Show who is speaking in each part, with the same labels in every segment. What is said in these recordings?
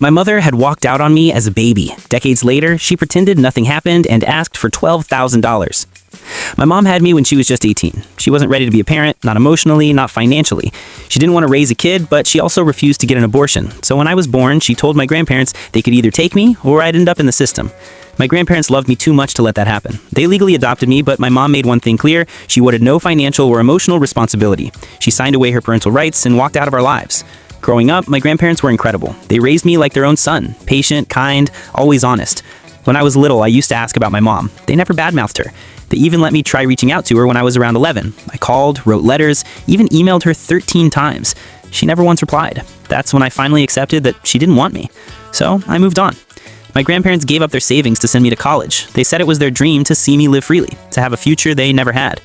Speaker 1: My mother had walked out on me as a baby. Decades later, she pretended nothing happened and asked for $12,000. My mom had me when she was just 18. She wasn't ready to be a parent, not emotionally, not financially. She didn't want to raise a kid, but she also refused to get an abortion. So when I was born, she told my grandparents they could either take me or I'd end up in the system. My grandparents loved me too much to let that happen. They legally adopted me, but my mom made one thing clear: she wanted no financial or emotional responsibility. She signed away her parental rights and walked out of our lives. Growing up, my grandparents were incredible. They raised me like their own son, patient, kind, always honest. When I was little, I used to ask about my mom. They never badmouthed her. They even let me try reaching out to her when I was around 11. I called, wrote letters, even emailed her 13 times. She never once replied. That's when I finally accepted that she didn't want me. So I moved on. My grandparents gave up their savings to send me to college. They said it was their dream to see me live freely, to have a future they never had.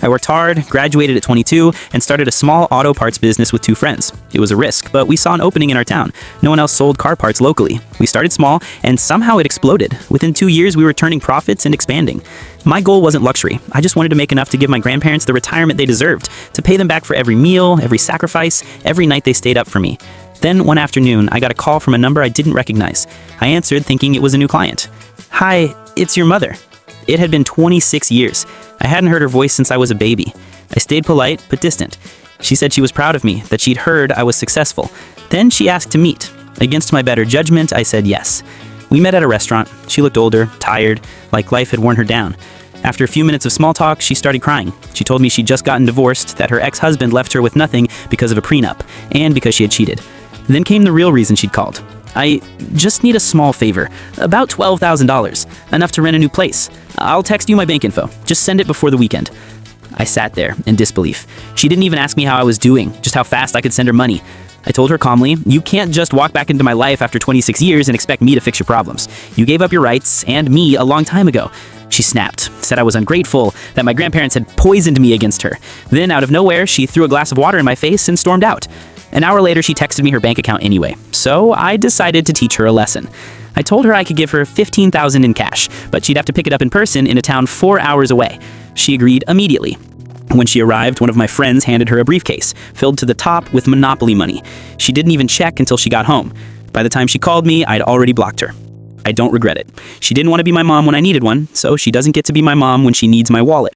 Speaker 1: I worked hard, graduated at 22, and started a small auto parts business with two friends. It was a risk, but we saw an opening in our town. No one else sold car parts locally. We started small, and somehow it exploded. Within 2 years, we were turning profits and expanding. My goal wasn't luxury. I just wanted to make enough to give my grandparents the retirement they deserved, to pay them back for every meal, every sacrifice, every night they stayed up for me. Then, one afternoon, I got a call from a number I didn't recognize. I answered thinking it was a new client. "Hi, it's your mother." It had been 26 years. I hadn't heard her voice since I was a baby. I stayed polite, but distant. She said she was proud of me, that she'd heard I was successful. Then she asked to meet. Against my better judgment, I said yes. We met at a restaurant. She looked older, tired, like life had worn her down. After a few minutes of small talk, she started crying. She told me she'd just gotten divorced, that her ex-husband left her with nothing because of a prenup, and because she had cheated. Then came the real reason she'd called. "I just need a small favor. About $12,000. Enough to rent a new place. I'll text you my bank info. Just send it before the weekend." I sat there in disbelief. She didn't even ask me how I was doing, just how fast I could send her money. I told her calmly, "You can't just walk back into my life after 26 years and expect me to fix your problems. You gave up your rights, and me, a long time ago." She snapped, said I was ungrateful, that my grandparents had poisoned me against her. Then, out of nowhere, she threw a glass of water in my face and stormed out. An hour later, she texted me her bank account anyway, so I decided to teach her a lesson. I told her I could give her $15,000 in cash, but she'd have to pick it up in person in a town 4 hours away. She agreed immediately. When she arrived, one of my friends handed her a briefcase, filled to the top with Monopoly money. She didn't even check until she got home. By the time she called me, I'd already blocked her. I don't regret it. She didn't want to be my mom when I needed one, so she doesn't get to be my mom when she needs my wallet.